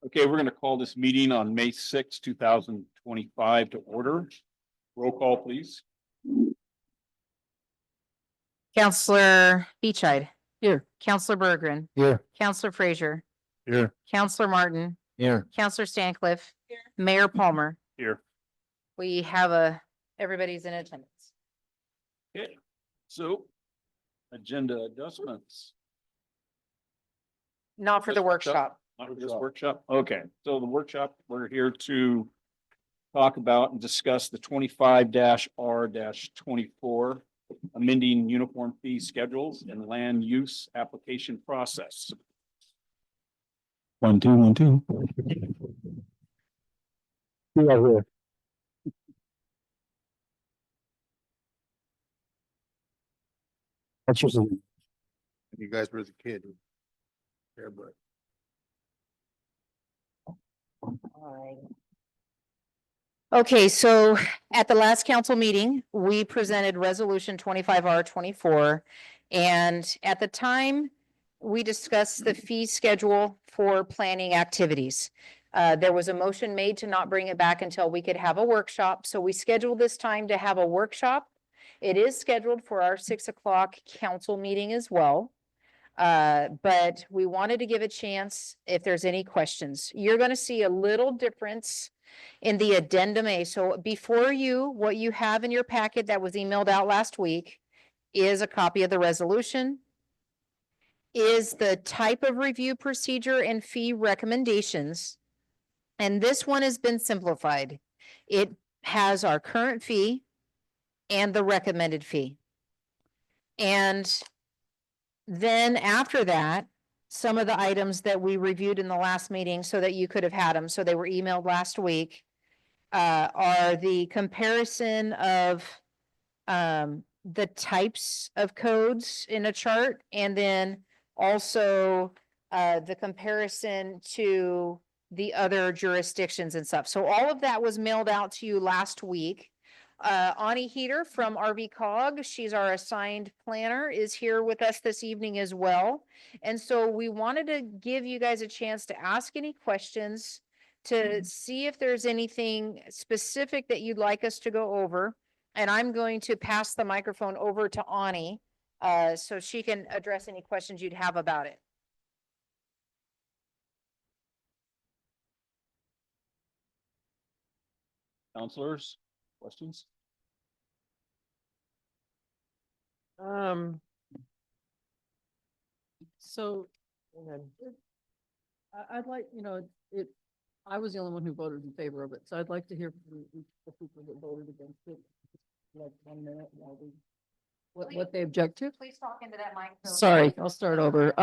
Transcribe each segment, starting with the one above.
Okay, we're going to call this meeting on May 6, 2025 to order. Roll call, please. Counselor Beachide. Here. Counselor Berggren. Here. Counselor Frazier. Here. Counselor Martin. Here. Counselor Stancliff. Mayor Palmer. Here. We have everybody's in attendance. Okay, so agenda adjustments. Not for the workshop. Not for this workshop. Okay, so the workshop, we're here to talk about and discuss the 25-R-24 amending uniform fee schedules and land use application process. 1, 2, 1, 2. Yeah, here. That's usually. You guys were the kid. Yeah, but. Okay, so at the last council meeting, we presented resolution 25-R-24. And at the time, we discussed the fee schedule for planning activities. There was a motion made to not bring it back until we could have a workshop. So we scheduled this time to have a workshop. It is scheduled for our 6 o'clock council meeting as well. But we wanted to give a chance if there's any questions. You're going to see a little difference in the addendum A. So before you, what you have in your packet that was emailed out last week is a copy of the resolution, is the type of review procedure and fee recommendations. And this one has been simplified. It has our current fee and the recommended fee. And then after that, some of the items that we reviewed in the last meeting so that you could have had them, so they were emailed last week, are the comparison of the types of codes in a chart, and then also the comparison to the other jurisdictions and stuff. So all of that was mailed out to you last week. Ani Heater from RV-COG, she's our assigned planner, is here with us this evening as well. And so we wanted to give you guys a chance to ask any questions, to see if there's anything specific that you'd like us to go over. And I'm going to pass the microphone over to Ani, so she can address any questions you'd have about it. Counselors, questions? So I'd like, I was the only one who voted in favor of it, so I'd like to hear from the people that voted against it. Like 1 minute while what they object to. Please talk into that microphone. Sorry, I'll start over.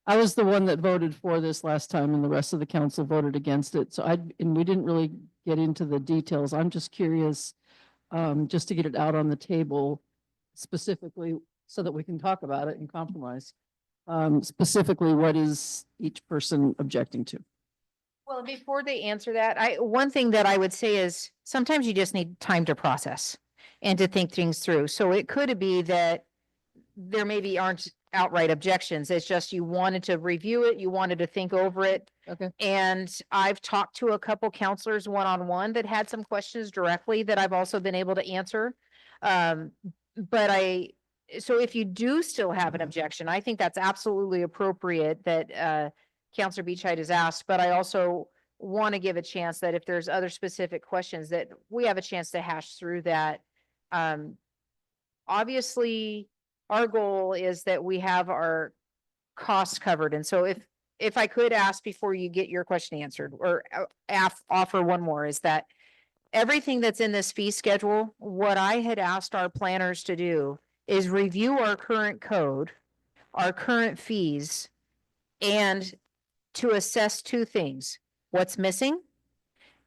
I was the one that voted for this last time and the rest of the council voted against it. So and we didn't really get into the details. I'm just curious, just to get it out on the table specifically so that we can talk about it and compromise. Specifically, what is each person objecting to? Well, before they answer that, one thing that I would say is sometimes you just need time to process and to think things through. So it could be that there maybe aren't outright objections. It's just you wanted to review it, you wanted to think over it. Okay. And I've talked to a couple counselors one-on-one that had some questions directly that I've also been able to answer. So if you do still have an objection, I think that's absolutely appropriate that Counselor Beachide has asked, but I also want to give a chance that if there's other specific questions that we have a chance to hash through that. Obviously, our goal is that we have our costs covered. And so if I could ask before you get your question answered, or offer one more, is that everything that's in this fee schedule, what I had asked our planners to do is review our current code, our current fees, and to assess two things: what's missing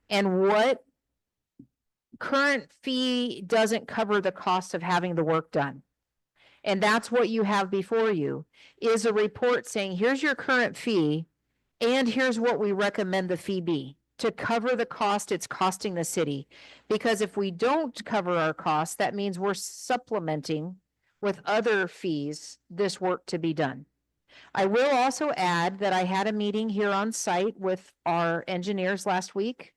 and what current fee doesn't cover the cost of having the work done. And that's what you have before you, is a report saying, here's your current fee, and here's what we recommend the fee be to cover the cost it's costing the city. Because if we don't cover our costs, that means we're supplementing with other fees this work to be done. I will also add that I had a meeting here on site with our engineers last week.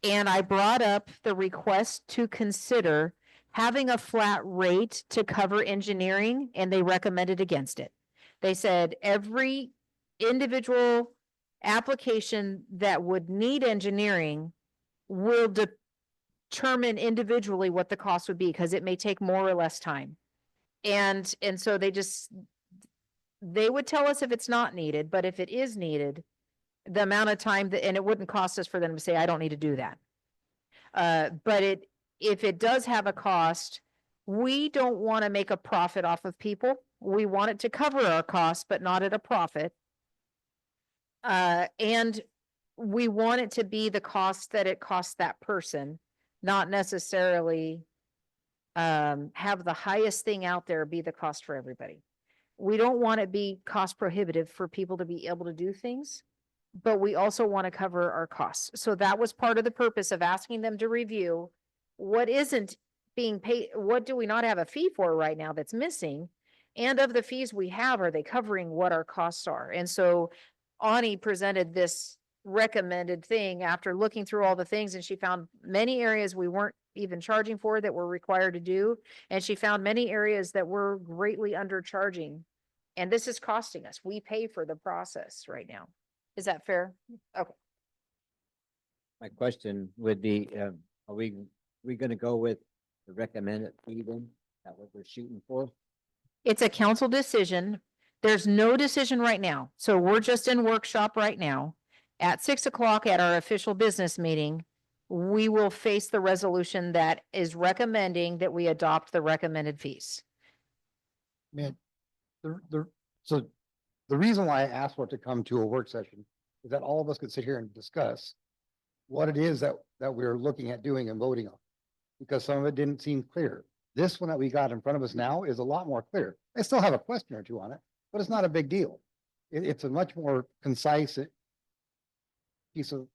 And I brought up the request to consider having a flat rate to cover engineering, and they recommended against it. They said every individual application that would need engineering will determine individually what the cost would be, because it may take more or less time. And so they would tell us if it's not needed, but if it is needed, the amount of time that, and it wouldn't cost us for them to say, I don't need to do that. But if it does have a cost, we don't want to make a profit off of people. We want it to cover our costs, but not at a profit. And we want it to be the cost that it costs that person, not necessarily have the highest thing out there be the cost for everybody. We don't want it be cost prohibitive for people to be able to do things, but we also want to cover our costs. So that was part of the purpose of asking them to review what isn't being paid, what do we not have a fee for right now that's missing? And of the fees we have, are they covering what our costs are? And so Ani presented this recommended thing after looking through all the things, and she found many areas we weren't even charging for that we're required to do. And she found many areas that we're greatly undercharging. And this is costing us. We pay for the process right now. Is that fair? Okay. My question would be, are we gonna go with the recommended fee then? Is that what we're shooting for? It's a council decision. There's no decision right now. So we're just in workshop right now. At 6 o'clock at our official business meeting, we will face the resolution that is recommending that we adopt the recommended fees. Man, so the reason why I asked for it to come to a work session is that all of us could sit here and discuss what it is that we're looking at doing and voting on. Because some of it didn't seem clear. This one that we got in front of us now is a lot more clear. I still have a question or two on it, but it's not a big deal. It's a much more concise piece of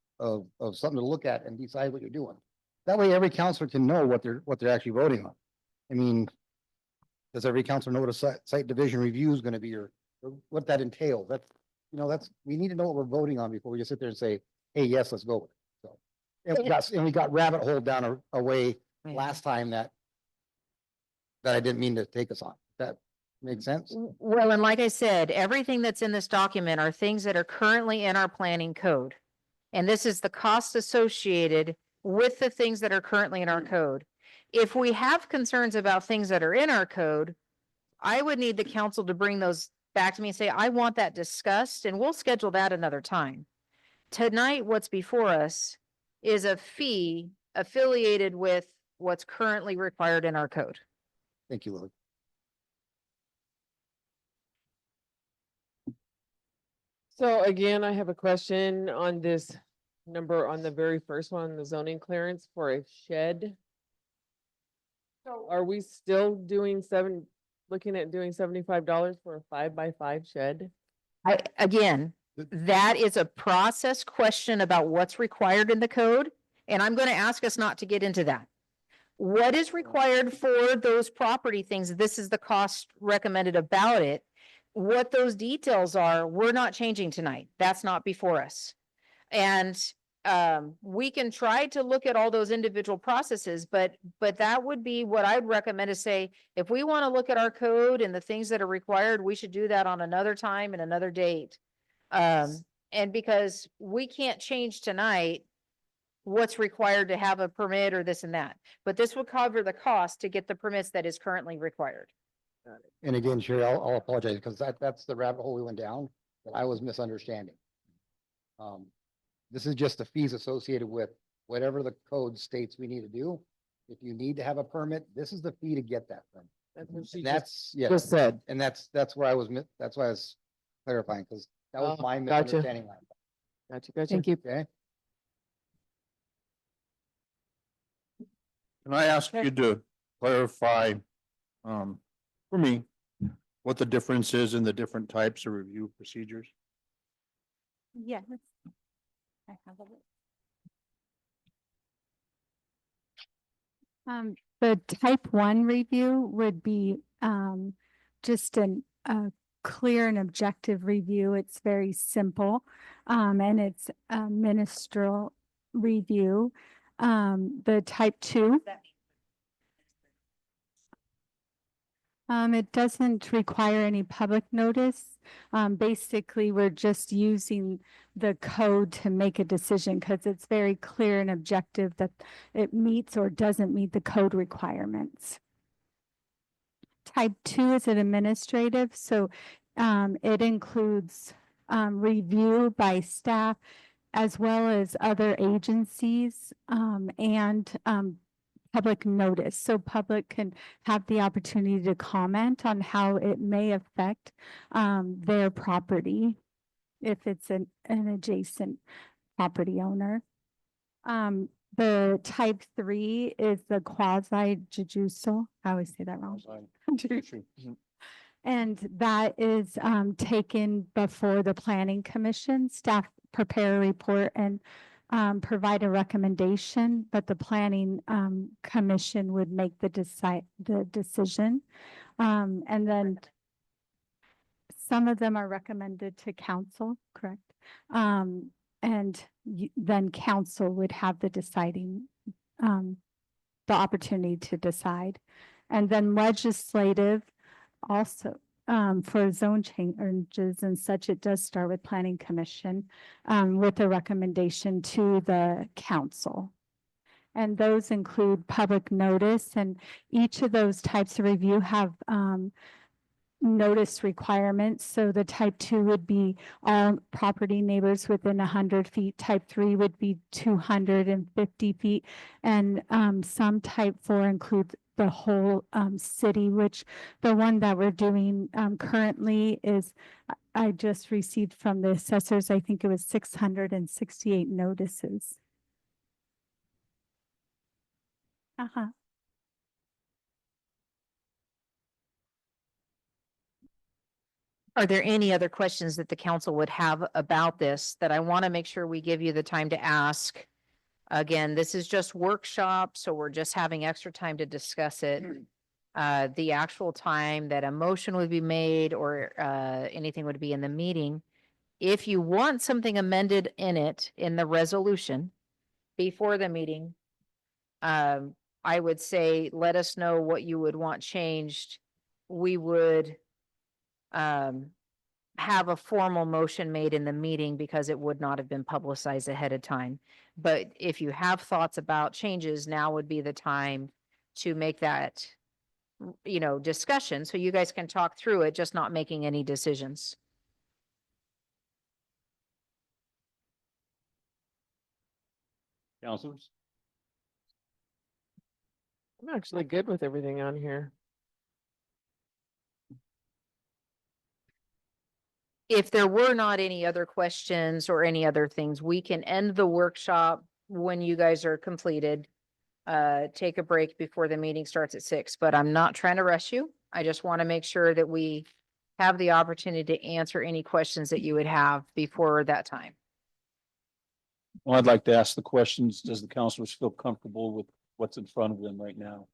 something to look at and decide what you're doing. That way, every counselor can know what they're actually voting on. I mean, does every counselor know what a site division review is going to be, or what that entails? We need to know what we're voting on before we just sit there and say, hey, yes, let's go with it. So, and we got rabbit hole down a way last time that I didn't mean to take us on. That makes sense? Well, and like I said, everything that's in this document are things that are currently in our planning code. And this is the cost associated with the things that are currently in our code. If we have concerns about things that are in our code, I would need the council to bring those back to me and say, I want that discussed, and we'll schedule that another time. Tonight, what's before us is a fee affiliated with what's currently required in our code. Thank you, Lily. So again, I have a question on this number on the very first one, the zoning clearance for a shed. So are we still doing looking at doing $75 for a 5x5 shed? That is a process question about what's required in the code, and I'm going to ask us not to get into that. What is required for those property things? This is the cost recommended about it. What those details are, we're not changing tonight. That's not before us. And we can try to look at all those individual processes, but that would be what I'd recommend to say, if we want to look at our code and the things that are required, we should do that on another time and another date. And because we can't change tonight what's required to have a permit or this and that, but this will cover the cost to get the permits that is currently required. And again, Sherry, I'll apologize because that's the rabbit hole we went down that I was misunderstanding. This is just the fees associated with whatever the code states we need to do. If you need to have a permit, this is the fee to get that permit. That's what she And just that's, yeah, just said. and that's where that's why I was clarifying, because that was Oh, my gotcha. misunderstanding. Gotcha. Thank you. Okay, Can I ask you to clarify, for me, what the difference is in the different types of review procedures? Yeah. I have a The type 1 review would be just a clear and objective review. It's very simple. And it's a ministerial review. The type 2. It doesn't require any public notice. Basically, we're just using the code to make a decision because it's very clear and objective that it meets or doesn't meet the code requirements. Type 2 is an administrative, so it includes review by staff as well as other agencies and public notice. So public can have the opportunity to comment on how it may affect their property if it's an adjacent property owner. The type 3 is the quasi judicial. I always say that wrong. And that is taken before the planning commission. Staff prepare a report and provide a recommendation, but the planning commission would make the decision. And then some of them are recommended to council, correct? And then council would have the deciding, the opportunity to decide. And then legislative also, for zone changes and such, it does start with planning commission with a recommendation to the council. And those include public notice, and each of those types of review have notice requirements. So the type 2 would be all property neighbors within 100 feet. Type 3 would be 250 feet. And some type 4 include the whole city, which the one that we're doing currently is, I just received from the assessors, I think it was 668 notices. Uh-huh. Are there any other questions that the council would have about this that I want to make sure we give you the time to ask? Again, this is just workshop, so we're just having extra time to discuss it. The actual time that a motion would be made or anything would be in the meeting. If you want something amended in it, in the resolution before the meeting, I would say, let us know what you would want changed. We would have a formal motion made in the meeting because it would not have been publicized ahead of time. But if you have thoughts about changes, now would be the time to make that, discussion, so you guys can talk through it, just not making any decisions. Counselors? I'm actually good with everything on here. If there were not any other questions or any other things, we can end the workshop when you guys are completed. Take a break before the meeting starts at 6, but I'm not trying to rush you. I just want to make sure that we have the opportunity to answer any questions that you would have before that time. Well, I'd like to ask the questions. Does the counselors feel comfortable with what's in front of them right now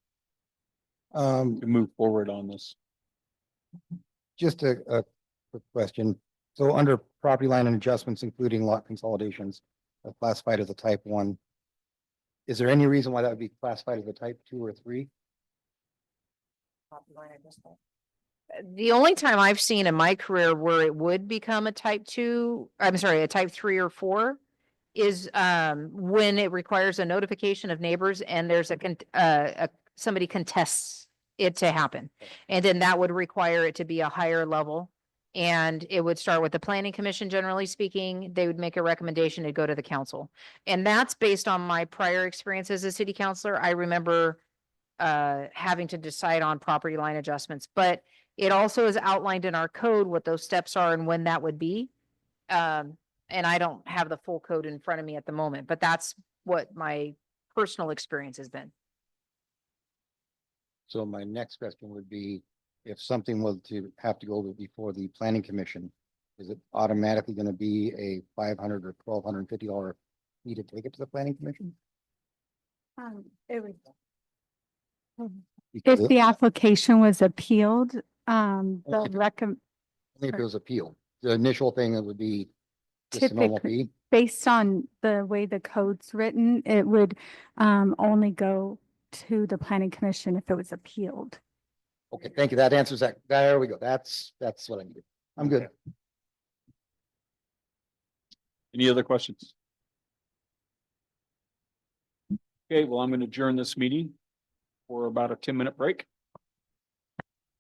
to move forward on this? Just a quick question. So under property line and adjustments, including lot consolidations, classified as a type 1. Is there any reason why that would be classified as a type 2 or 3? The only time I've seen in my career where it would become a type 3 or 4 is when it requires a notification of neighbors and there's somebody contests it to happen. And then that would require it to be a higher level. And it would start with the planning commission, generally speaking. They would make a recommendation to go to the council. And that's based on my prior experience as a city councilor. I remember having to decide on property line adjustments, but it also is outlined in our code what those steps are and when that would be. And I don't have the full code in front of me at the moment, but that's what my personal experience has been. So my next question would be, if something was to have to go before the planning commission, is it automatically going to be a $500 or $1,250 fee to take it to the planning commission? It would. Because If the application was appealed, the Only if it was appealed. The initial thing that would be just a normal Typically, fee. based on the way the code's written, it would only go to the planning commission if it was appealed. Okay, thank you. That answers that. There we go. That's what I needed. I'm good. Any other questions? Okay, well, I'm going to adjourn this meeting for about a 10-minute break.